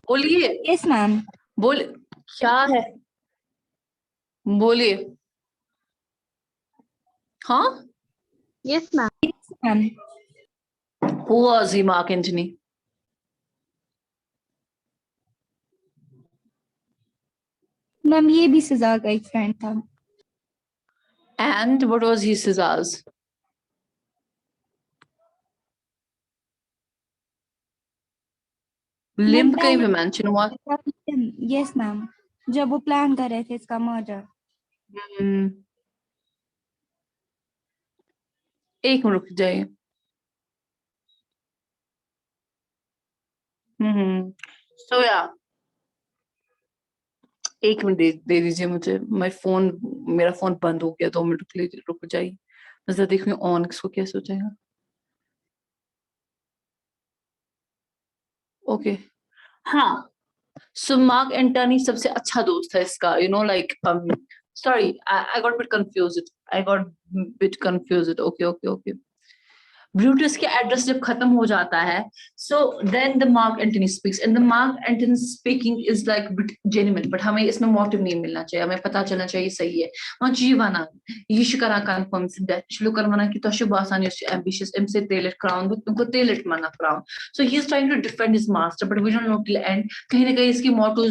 बोलिए। Yes ma'am. बोल, क्या है? बोलिए। हाँ। Yes ma'am. Yes ma'am. Who was he, Mark Antony? Ma'am ये भी सिजार का एक फ्रेंड था। And what was he, Caesar's? Ma'am limb कहीं पे मेंशन हुआ? यस मैम, जब वो प्लान कर रहे थे इसका मर्डर। हम्म, एक मिनट रुक जाइए। सो या एक मिनट दे दीजिए मुझे। मेरा फोन बंद हो गया, 2 मिनट के लिए रुक जाइए। मैं जरा देखूं ऑन इसको कैसे हो जाएगा। ओके। हाँ। सो मार्क एंटनी सबसे अच्छा दोस्त है इसका, like sorry, I got bit confused. Okay okay okay. Brutus के एड्रेस जब खत्म हो जाता है, so then the Mark Antony speaks, and the Mark Antony speaking is like bit genuine, but हमें इसमें मोटिव नहीं मिलना चाहिए, हमें पता चलना चाहिए सही है। जी वाना ये शिकरा कन्फर्म शुरू करवाना कि तो बासान एम्बिशियस एमसे तेलट क्राउन तुमको तेलट माना crown. So he is trying to defend his master, but we don't know till end. कहीं ना कहीं इसकी मोटिव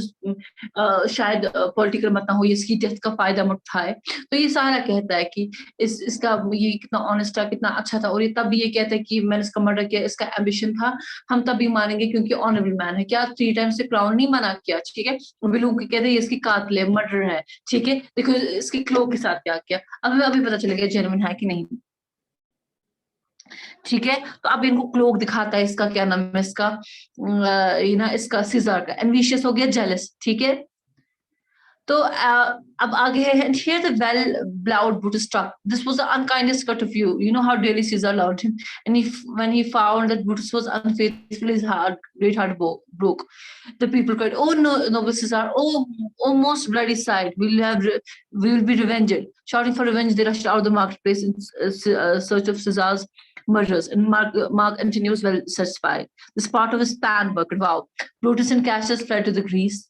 शायद पॉलिटिकल मत ना हो, इसकी डेथ का फायदा मत उठाए। तो ये सारा कहता है कि इसका ये कितना ऑनेस्ट था, कितना अच्छा था, और ये तब भी ये कहता है कि मैंने इसका मर्डर किया, इसका एम्बिशन था। हम तब भी मानेंगे क्योंकि ऑनरेबल मैन है। क्या 3 टाइम से क्राउन नहीं मना किया? ठीक है। भी लोग कहते हैं ये इसकी कातिल है, मर्डर है। ठीक है, देखो इसके क्लो के साथ क्या किया। अब अभी पता चलेगा जेन्युइन है कि नहीं। ठीक है, तो अब इनको क्लोक दिखाता है, इसका क्या नाम है, इसका ये ना, इसका सीजर का एम्बिशियस हो गया, जेलस। ठीक है। तो अब आगे है, and here the well-beloved Brutus struck. This was the unkindest cut of you. You know how dearly Caesar loved him, and when he found that Brutus was unfaithful, his great heart broke. The people cried, "Oh no, noble Caesar! Oh, most bloody sight! We will be revenged." Shouting for revenge, they rushed out of the marketplace in search of Caesar's murderers, and Mark Antony was well satisfied. This part of his plan worked. Wow! Brutus and Cassius fled to the Greece.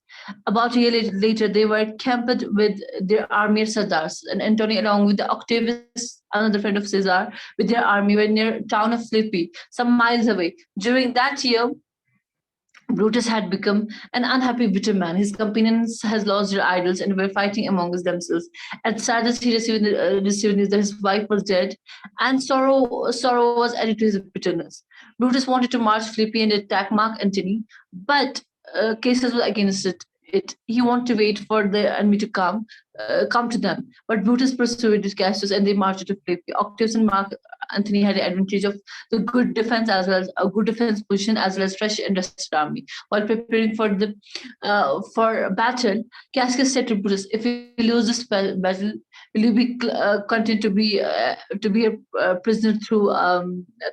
About a year later, they were camped with their army at Sardars, and Antony, along with the Octavius, another friend of Caesar, with their army, were near town of Philippi, some miles away. During that year, Brutus had become an unhappy, bitter man. His companions had lost their idols and were fighting among themselves. At Sardis, he received news that his wife was dead, and sorrow was added to his bitterness. Brutus wanted to march Philippi and attack Mark Antony, but cases were against it. He wanted to wait for the enemy to come to them. But Brutus persuaded Cassius, and they marched to Philippi. Octavius and Mark Antony had the advantage of the good defense as well as a good defense position as well as fresh and rested army. While preparing for battle, Cassius said to Brutus, "If we lose this battle, will you be content to be a prisoner through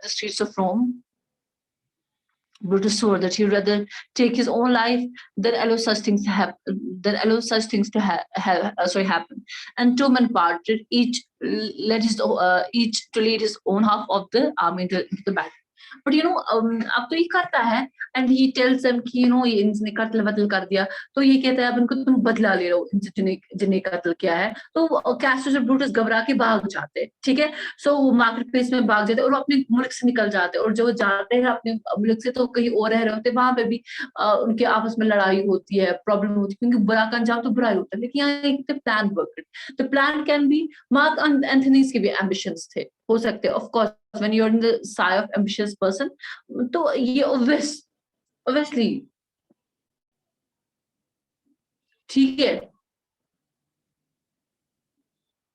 the streets of Rome?" Brutus swore that he'd rather take his own life than allow such things to happen. And two men parted, each to lead his own half of the army into the battle. But अब तो ये करता है, and he tells them कि ये इनने कत्ल बदल कर दिया। तो ये कहता है अब इनको तुम बदला ले लो, इनसे जिन्हें कत्ल किया है। तो कैस्टस और ब्रूटस घबरा के भाग जाते हैं। ठीक है। सो वो मार्केट प्लेस में भाग जाते हैं और अपने मुल्क से निकल जाते हैं, और जो जाते हैं अपने मुल्क से तो कहीं और रह रहे होते हैं, वहां पे भी उनके आपस में लड़ाई होती है, प्रॉब्लम होती है, क्योंकि बुरा का अंजाम तो बुरा ही होता है। लेकिन यहाँ एक plan work, the plan can be Mark Antony's के भी एम्बिशंस थे, हो सकते हैं of course, when you are in the side of ambitious person. तो ये ऑब्वियसली। ठीक है।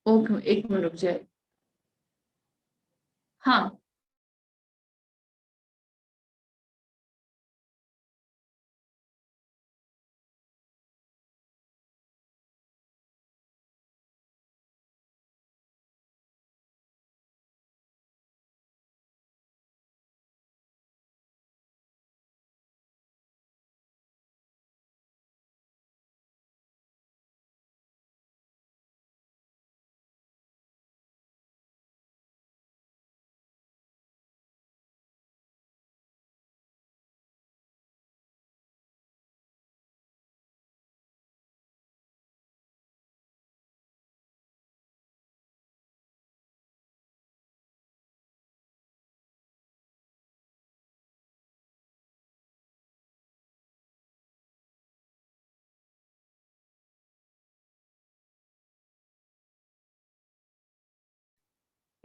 ओके, एक मिनट रुक जाए। हाँ।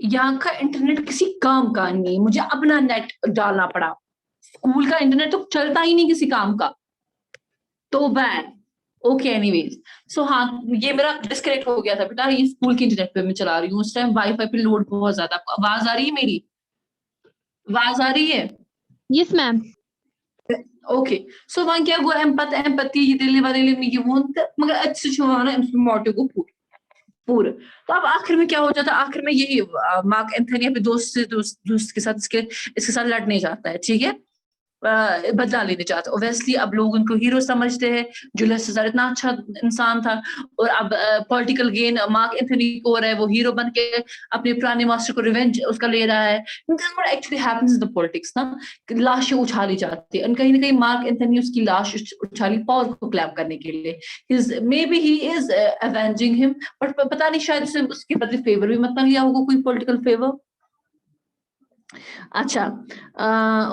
यहाँ का इंटरनेट किसी काम का नहीं, मुझे अपना नेट डालना पड़ा, स्कूल का इंटरनेट तो चलता ही नहीं किसी काम का, तो बैड। ओके एनीवेज, सो हाँ, ये मेरा डिस्कनेक्ट हो गया था बेटा, ये स्कूल के इंटरनेट पे मैं चला रही हूँ, उस टाइम वाईफाई पे लोड बहुत ज्यादा। आपको आवाज आ रही है मेरी? आवाज आ रही है? Yes, ma'am. ओके, सो वहां क्या हुआ, एम्पैथी ये दिले वाले ये वो मगर अच्छे से हुआ ना मोटे को पूरे। तो अब आखिर में क्या हो जाता है, आखिर में यही मार्क एंथनी अपने दोस्त के साथ इसके साथ लड़ने जाता है, ठीक है, बदला लेने चाहते। ओब्वियसली अब लोग उनको हीरो समझते हैं, जूलियस सीजर इतना अच्छा इंसान था, और अब पॉलिटिकल गेन मार्क एंथनी को हो रहा है, वो हीरो बन के अपने पुराने मास्टर को रिवेंज उसका ले रहा है। Actually happens in the politics ना, लाशें उछाली जाती है, कहीं ना कहीं मार्क एंथनी उसकी लाश उछाली पावर को क्लैप करने के लिए, maybe he is avenging him, but पता नहीं शायद उसके बदले फेवर भी मत लिया होगा, कोई पॉलिटिकल फेवर। अच्छा,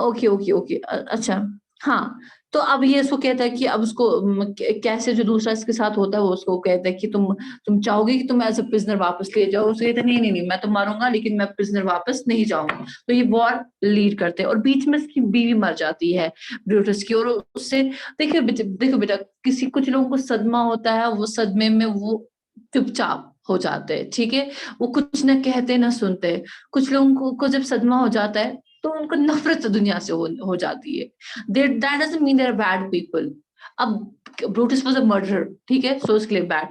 ओके ओके ओके, अच्छा, हाँ। तो अब ये इसको कहता है कि अब उसको कैसे जो दूसरा इसके साथ होता है वो उसको कहता है कि तुम चाहोगे कि तुम एज अ प्रिजनर वापस ले जाओ, उसको कहता है नहीं नहीं नहीं, मैं तो मारूंगा लेकिन मैं प्रिजनर वापस नहीं जाऊंगा। तो ये वॉर लीड करते हैं, और बीच में इसकी बीवी मर जाती है ब्रूटस की, और उससे देखो बेटा, कुछ लोगों को सदमा होता है, वो सदमे में वो चुपचाप हो जाते हैं, ठीक है, वो कुछ ना कहते ना सुनते। कुछ लोगों को जब सदमा हो जाता है तो उनको नफरत दुनिया से हो जाती है, that doesn't mean they are bad people. अब ब्रूटस वाज अ मर्डरर, ठीक है, सो उसके लिए बैड।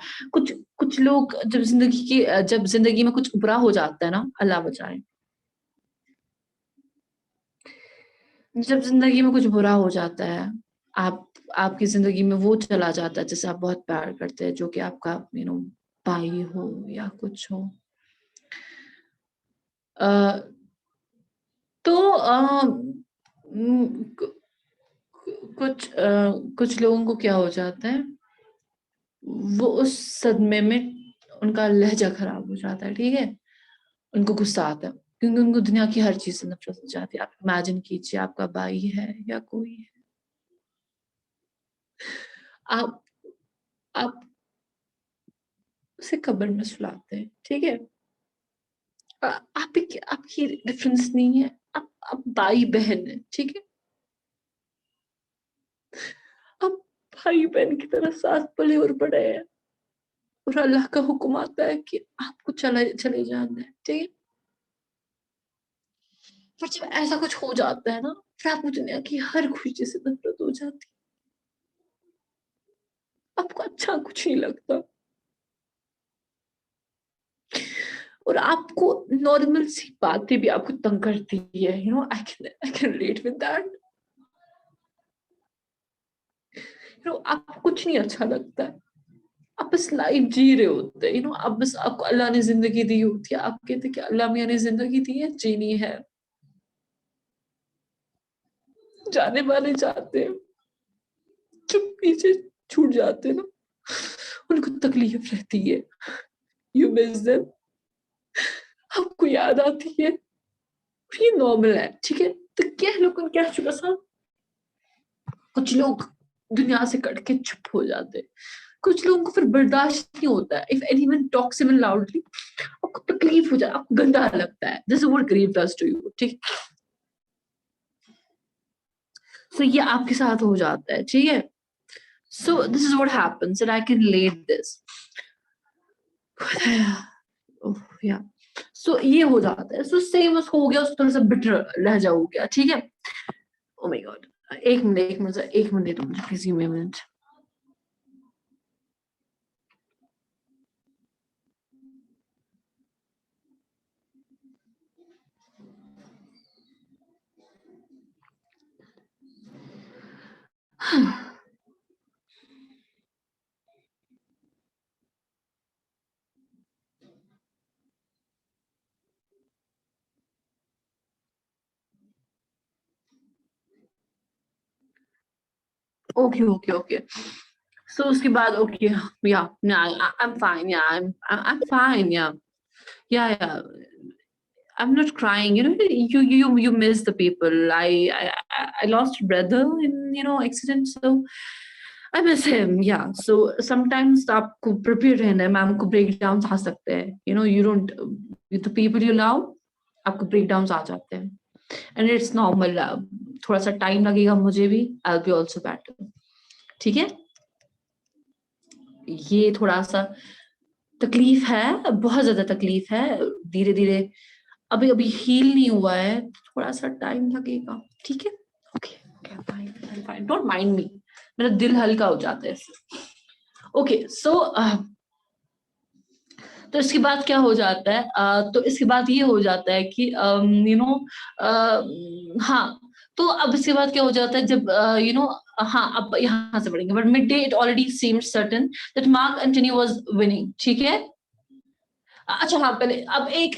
कुछ लोग जब जिंदगी में कुछ बुरा हो जाता है ना, अल्लाह बचाए, जब जिंदगी में कुछ बुरा हो जाता है, आपकी जिंदगी में वो चला जाता है जिसे आप बहुत प्यार करते हैं, जो कि आपका भाई हो या कुछ हो, तो कुछ लोगों को क्या हो जाता है, वो उस सदमे में उनका लहजा खराब हो जाता है, ठीक है, उनको गुस्सा आता है, क्योंकि उनको दुनिया की हर चीज से नफरत हो जाती है। आप इमेजिन कीजिए, आपका भाई है या कोई है, आप आप उसे कब्र में सुलाते हैं, ठीक है, आपकी डिफरेंस नहीं है, आप भाई बहन है, ठीक है, आप भाई बहन की तरह साथ पले और बड़े हैं, और अल्लाह का हुक्म आता है कि आपको चले जाना है, ठीक है, पर जब ऐसा कुछ हो जाता है ना, फिर आपको दुनिया की हर खुशी से नफरत हो जाती है, आपको अच्छा कुछ नहीं लगता, और आपको नॉर्मल सी बातें भी आपको तंग करती है, I can relate with that, आपको कुछ नहीं अच्छा लगता है, आप बस लाइफ जी रहे होते हैं, आप बस, आपको अल्लाह ने जिंदगी दी होती है, आप कहते कि अल्लाह मियां ने जिंदगी दी है, जीनी है, जाने वाले जाते हैं, जो पीछे छूट जाते हैं ना, उनको तकलीफ रहती है, यू मिस देम, आपको याद आती है, ये नॉर्मल है, ठीक है, तो क्या लोग क्या चुका सा, कुछ लोग दुनिया से कट के चुप हो जाते हैं, कुछ लोगों को फिर बर्दाश्त नहीं होता है, if anyone talks even loudly, आपको तकलीफ हो जाए, आपको गंदा लगता है, this is what grief does to you, ठीक, सो ये आपके साथ हो जाता है, ठीक है, so this is what happens and I can relate this, या, सो ये हो जाता है, सो सेम हो गया, उसको थोड़ा सा बिटर लहजा हो गया, ठीक है, ओ माय गॉड, एक मिनट दो मुझे, किसी में मिनट, ओके ओके ओके, सो उसके बाद ओके, या आई एम फाइन, या आई एम फाइन, या I'm not crying. You miss the people. I lost a brother in accident, so I miss him, yeah. So sometimes आपको prepare रहना है, ma'am को break down आ सकते हैं, you know, you don't, with the people you love, आपको break down आ जाते हैं, and it's normal. थोड़ा सा टाइम लगेगा मुझे भी, I'll be also better. ठीक है, ये थोड़ा सा तकलीफ है, बहुत ज्यादा तकलीफ है, धीरे धीरे अभी अभी हील नहीं हुआ है, थोड़ा सा टाइम लगेगा, ठीक है, okay fine fine, don't mind मी, मेरा दिल हल्का हो जाता है इससे। ओके सो तो इसके बाद क्या हो जाता है, तो इसके बाद ये हो जाता है कि यू नो, हाँ, तो अब इसके बाद क्या हो जाता है जब यू नो, हाँ अब यहाँ से पढ़ेंगे, but mid day it already seemed certain that mark Antony was winning, ठीक है। अच्छा हाँ, पहले अब एक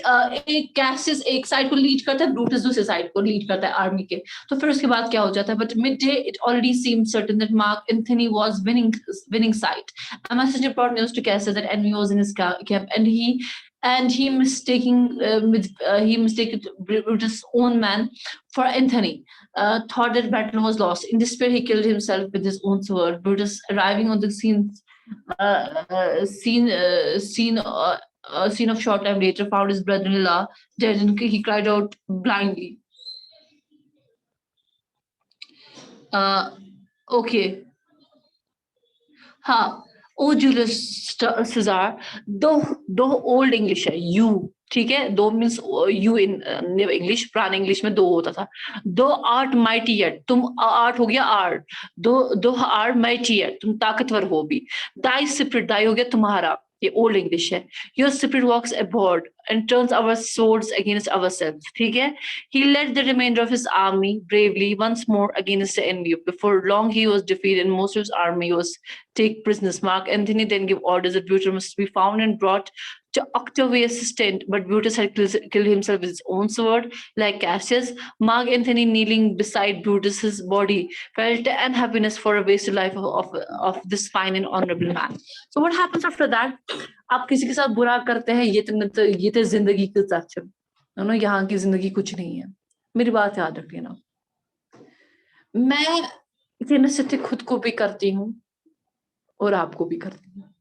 कैसियस एक साइड को लीड करता है, ब्रूटस दूसरे साइड को लीड करता है आर्मी के, तो फिर उसके बाद क्या हो जाता है, but mid day it already seemed certain that mark Anthony was winning side. A messenger brought news to Cassius that enemy was in his camp, and he mistaken Brutus' own man for Anthony. Thought that battle was lost. In despair, he killed himself with his own sword. Brutus, arriving on the scene of short time later, found his brother-in-law dead, and he cried out blindly. Okay. हाँ, ओ Julius Cesare, दो old English है, you, ठीक है, दो means you in English, पुराने English में दो होता था, दो आर्ट माइटी एट, तुम आर्ट हो गया आर्ट, दो आर्ट माइटी एट, तुम ताकतवर हो भी, दाई स्पिरिट, दाई हो गया तुम्हारा, ये ओल्ड इंग्लिश है, your spirit walks abroad and turns our swords against ourselves, ठीक है, he led the remainder of his army bravely once more against the enemy. Before long he was defeated and most of his army was take prisoners. Mark Antony then gave orders that Brutus must be found and brought to Octavius' tent, but Brutus had killed himself with his own sword, like Cassius. Mark Antony, kneeling beside Brutus's body, felt unhappiness for a wasted life of this fine and honorable man. So what happens after that? आप किसी के साथ बुरा करते हैं, ये तो जिंदगी के साथ ना, यहाँ की जिंदगी कुछ नहीं है, मेरी बात याद रखिए ना। मैं ये नसीहतें खुद को भी करती हूँ और आपको भी करती हूँ।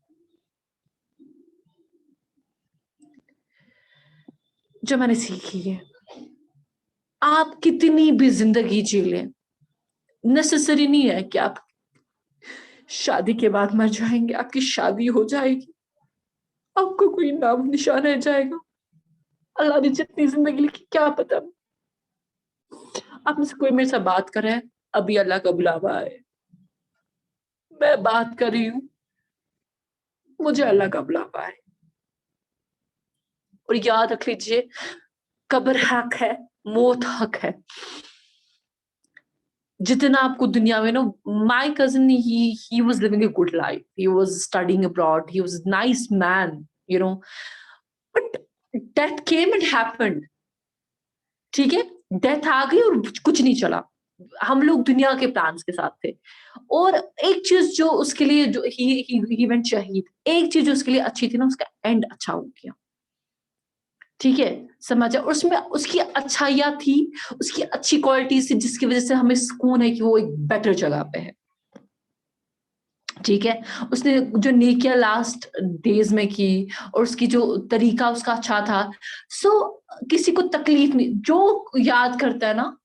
जो मैंने सीखी है, आप कितनी भी जिंदगी जी लें, नेसेसरी नहीं है कि आप शादी के बाद मर जाएंगे, आपकी शादी हो जाएगी, आपको कोई नाम निशान रह जाएगा, अल्लाह ने जितनी जिंदगी लिखी क्या पता। आप में से कोई मेरे साथ बात कर रहा है, अभी अल्लाह का बुलावा है, मैं बात कर रही हूँ, मुझे अल्लाह का बुलावा है, और याद रख लीजिए, कब्र हक है, मौत हक है। जितना आपको दुनिया में, no, my cousin, he was living a good life, he was studying abroad, he was a nice man, you know, but death came and happened, ठीक है, डेथ आ गई और कुछ नहीं चला, हम लोग दुनिया के प्लान्स के साथ थे। और एक चीज जो उसके लिए, जो ही वेंट शहीद, एक चीज जो उसके लिए अच्छी थी ना, उसका एंड अच्छा हो गया, ठीक है, समझा, उसमें उसकी अच्छाइयां थी, उसकी अच्छी क्वालिटी थी, जिसकी वजह से हमें सुकून है कि वो एक बेटर जगह पे है, ठीक है, उसने जो नेकिया लास्ट डेज में की और उसकी जो तरीका उसका अच्छा था। सो किसी को तकलीफ नहीं, जो याद करता है ना,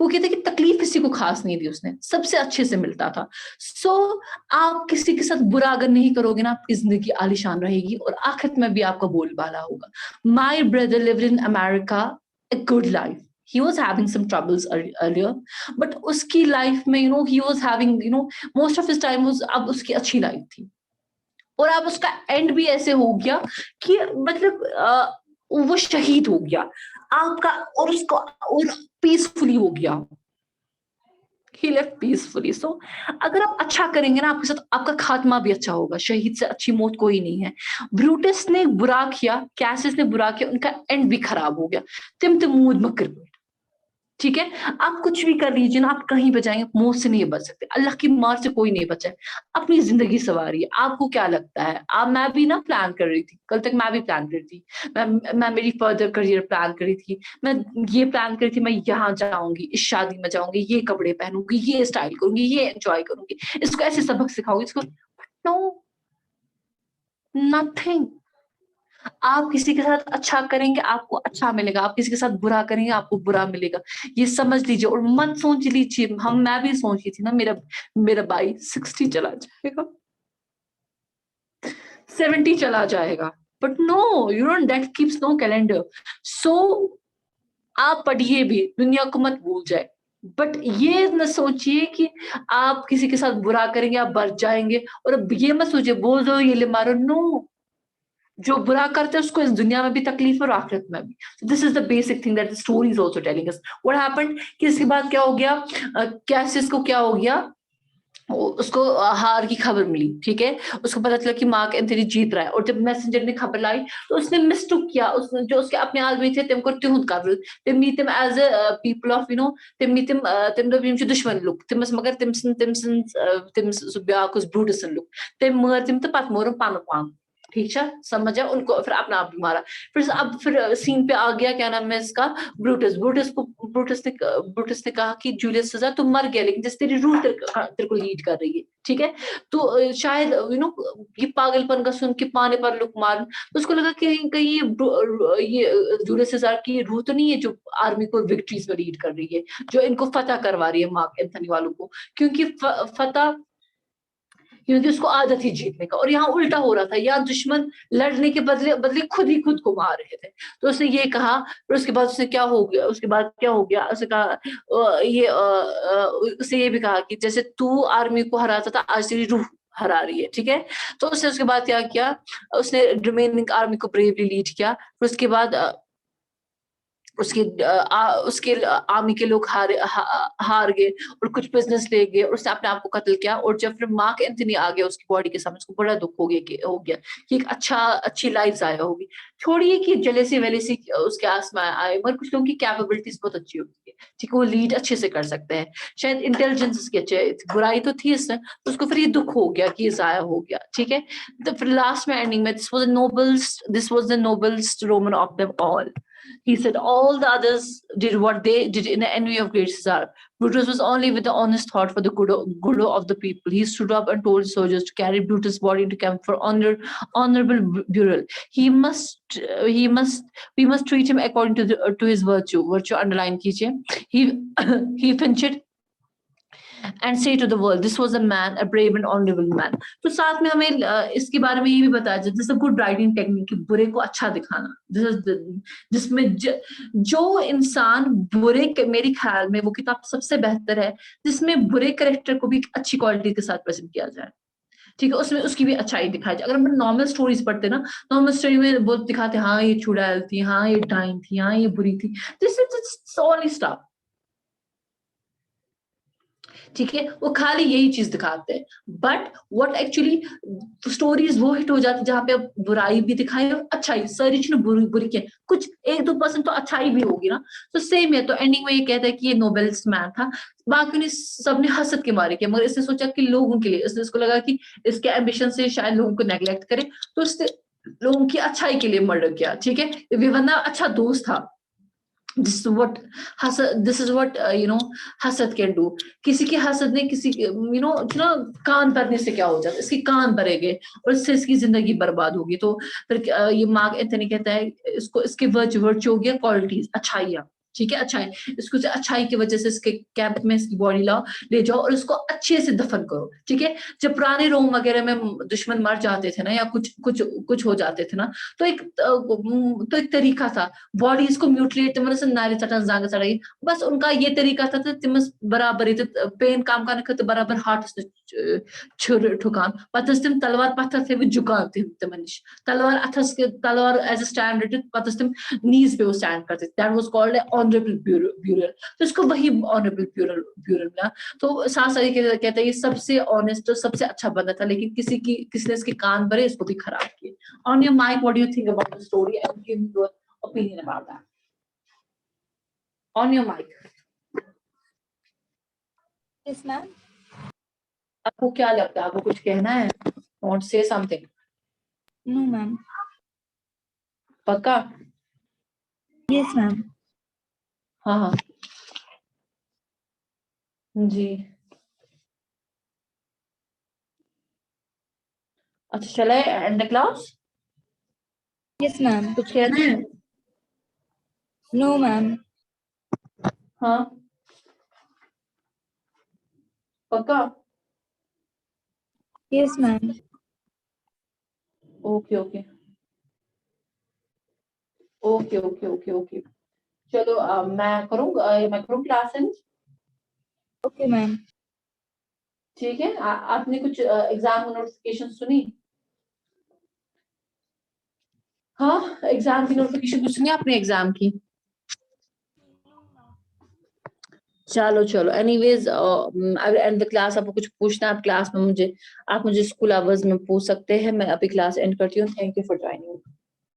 वो कहते हैं कि तकलीफ किसी को खास नहीं दी उसने, सबसे अच्छे से मिलता था। सो आप किसी के साथ बुरा अगर नहीं करोगे ना, आपकी जिंदगी आलीशान रहेगी और आखिरत में भी आपका बोलबाला होगा। My brother lived in America a good life. He was having some troubles earlier, but उसकी लाइफ में, you know, he was having, you know, most of his time was, अब उसकी अच्छी लाइफ थी, और अब उसका एंड भी ऐसे हो गया कि मतलब वो शहीद हो गया आपका, और उसको और पीसफुली हो गया, he left peacefully. So अगर आप अच्छा करेंगे ना, आपके साथ आपका खात्मा भी अच्छा होगा, शहीद से अच्छी मौत कोई नहीं है। ब्रूटस ने बुरा किया, कैसियस ने बुरा किया, उनका एंड भी खराब हो गया, तिम तिमूद मकर, ठीक है, आप कुछ भी कर लीजिए ना, आप कहीं पे जाएंगे, मौत से नहीं बच सकते, अल्लाह की मार से कोई नहीं बचा है। अपनी जिंदगी सवारिए। आपको क्या लगता है? मैं भी ना प्लान कर रही थी, कल तक मैं भी प्लान कर रही थी, मैं मेरी फर्दर करियर प्लान कर रही थी, मैं ये प्लान कर रही थी, मैं यहाँ जाऊंगी, इस शादी में जाऊंगी, ये कपड़े पहनूंगी, ये स्टाइल करूंगी, ये एंजॉय करूंगी, इसको ऐसे सबक सिखाऊंगी, इसको। No, nothing. आप किसी के साथ अच्छा करेंगे, आपको अच्छा मिलेगा, आप किसी के साथ बुरा करेंगे, आपको बुरा मिलेगा। ये समझ लीजिए, और मत सोच लीजिए, मैं भी सोच रही थी ना, मेरा मेरा भाई 60 चला जाएगा, 70 चला जाएगा, but no, you don't, that keeps no calendar. So आप पढ़िए भी, दुनिया को मत भूल जाए, बट ये न सोचिए कि आप किसी के साथ बुरा करेंगे, आप बच जाएंगे, और अब ये मत सोचिए बोल दो ये ले मारो, नो। जो बुरा करते हैं उसको इस दुनिया में भी तकलीफ और आखिरत में भी। This is the basic thing that the story is also telling us. What happened कि इसके बाद क्या हो गया, कैसिस को क्या हो गया, उसको हार की खबर मिली, ठीक है, उसको पता चला कि मार्क एंथनी जीत रहा है, और जब मैसेंजर ने खबर लाई तो उसने मिस्टूक किया, उसने जो उसके अपने आदमी थे तिमको तिहुंद काबिल तिमी तिम एज अ पीपल ऑफ तिमी तिम तिम दो यम दुश्मन लुक तिमस मगर तिमसन तिम ब्याकुस ब्रूटसन लुक तिम मर तिम तो पत मोरम पान पान। ठीक है, समझा उनको, फिर अपना आप भी मारा। फिर सीन पे आ गया, क्या नाम है इसका, ब्रूटस। ब्रूटस ने कहा कि जूलियस सीजर तुम मर गया, लेकिन जैसे तेरी रूह तेरे को लीड कर रही है, ठीक है, तो शायद ये पागलपन का सुन के पाने पर लुक मार, तो उसको लगा कि कहीं ये जूलियस सीजर की रूह तो नहीं है जो आर्मी को विक्ट्रीज में लीड कर रही है, जो इनको फतह करवा रही है मार्क एंथनी वालों को, क्योंकि फतह, क्योंकि उसको आदत ही जीतने का, और यहाँ उल्टा हो रहा था, यहाँ दुश्मन लड़ने के बदले बदले खुद ही खुद को मार रहे थे। तो उसने ये कहा, फिर उसके बाद उसने क्या हो गया, उसके बाद क्या हो गया, उसने कहा उसे ये भी कहा कि जैसे तू आर्मी को हराता था, आज तेरी रूह हरा रही है, ठीक है। तो उसने उसके बाद क्या किया, उसने रिमेनिंग आर्मी को ब्रेवली लीड किया, फिर उसके बाद उसके आर्मी के लोग हार गए, और कुछ बिजनेस ले गए, और उसने अपने आप को कत्ल किया। और जब फिर मार्क एंथनी आ गया उसकी बॉडी के सामने, उसको बड़ा दुख हो गया कि एक अच्छी लाइफ जाया होगी। छोड़िए कि जेलेसी वेलेसी उसके आस में आए, मगर कुछ लोगों की कैपेबिलिटीज बहुत अच्छी होती है, ठीक है, वो लीड अच्छे से कर सकते हैं, शायद इंटेलिजेंस इसकी अच्छे, बुराई तो थी इसमें, तो उसको फिर ये दुख हो गया कि ये जाया हो गया, ठीक है। तो फिर लास्ट में एंडिंग में this was the noblest Roman of them all. He said all the others did what they did in the envy of great Caesar. Brutus was only with the honest thought for the good of the people. He stood up and told his soldiers to carry Brutus' body into camp for honorable burial. We must treat him according to his virtue. Virtue underline कीजिए. He he finished and say to the world, this was a man, a brave and honorable man. तो साथ में हमें इसके बारे में ये भी बताया जाता है, दिस गुड राइटिंग टेक्निक, बुरे को अच्छा दिखाना। जिसमें जो इंसान मेरे ख्याल में वो किताब सबसे बेहतर है जिसमें बुरे करेक्टर को भी अच्छी क्वालिटी के साथ प्रेजेंट किया जाए, ठीक है, उसमें उसकी भी अच्छाई दिखाई जाए। अगर हम नॉर्मल स्टोरीज पढ़ते ना, नॉर्मल स्टोरी में बहुत दिखाते, हाँ ये चुड़ैल थी, हाँ ये डाइन थी, हाँ ये बुरी थी, दिस इज ऑल स्टफ, ठीक है, वो खाली यही चीज दिखाते हैं। बट व्हाट एक्चुअली स्टोरीज वो हिट हो जाती जहां पे बुराई भी दिखाई और अच्छाई, सारी चीज बुरी बुरी के कुछ 1-2% तो अच्छाई भी होगी ना। तो सेम है, तो एंडिंग में ये कहता है कि ये नोबेलिस्ट मैन था, बाकी ने सबने हसद के मारे किया, मगर इसने सोचा कि लोगों के लिए, इसने इसको लगा कि इसके एम्बिशन से शायद लोगों को नेग्लेक्ट करे, तो इसने लोगों की अच्छाई के लिए मर्डर किया, ठीक है, वरना अच्छा दोस्त था। दिस इज व्हाट हसद कैन डू। किसी की हसद ने किसी कान भरने से क्या हो जाता है, इसके कान भरे गए और इससे इसकी जिंदगी बर्बाद होगी। तो फिर ये मार्क एंथनी कहता है इसको, इसके वर्च्यू हो गया क्वालिटीज, अच्छाइयाँ, ठीक है, अच्छाई, इसको से अच्छाई की वजह से इसके कैंप में इसकी बॉडी लाओ, ले जाओ और इसको अच्छे से दफन करो, ठीक है। जब पुराने रोम वगैरह में दुश्मन मर जाते थे ना, या कुछ कुछ कुछ हो जाते थे ना, तो एक तरीका था, बॉडी इसको म्यूटिलेट तिमस नारी चटन जांग चढ़ाई, बस उनका ये तरीका था तिमस बराबर पेन काम करने खत बराबर हार्ट छुर ठुकान पतस तिम तलवार पत्थर थे झुकान तिमन निश तलवार अथस के तलवार एज अ स्टैंड रटित पतस तिम नीज पे वो स्टैंड करते, that was called honourable burial. तो इसको वही ऑनरेबल ब्यूरल मिला। तो साथ साथ कहते हैं ये सबसे ऑनेस्ट और सबसे अच्छा बंदा था, लेकिन किसी ने इसके कान भरे, इसको भी खराब किए। On your mic, what do you think about the story and give your opinion about that? On your mic. Yes, ma'am. आपको क्या लगता है, आपको कुछ कहना है? Want to say something? No, ma'am. पक्का? Yes, ma'am. हाँ हाँ जी। अच्छा, चले एंड क्लास? Yes, ma'am. कुछ कहना है? No, ma'am. हाँ पक्का? Yes, ma'am. Okay okay okay okay okay okay. चलो मैं करूँ क्लास एंड? Okay, ma'am. ठीक है। आपने कुछ एग्जाम नोटिफिकेशन सुनी? हाँ, एग्जाम की नोटिफिकेशन कुछ सुनी आपने एग्जाम की? चलो चलो, anyways I will and the class. आपको कुछ पूछना है आप क्लास में मुझे, आप मुझे स्कूल आवर्स में पूछ सकते हैं। मैं अभी क्लास एंड करती हूँ। Thank you for joining.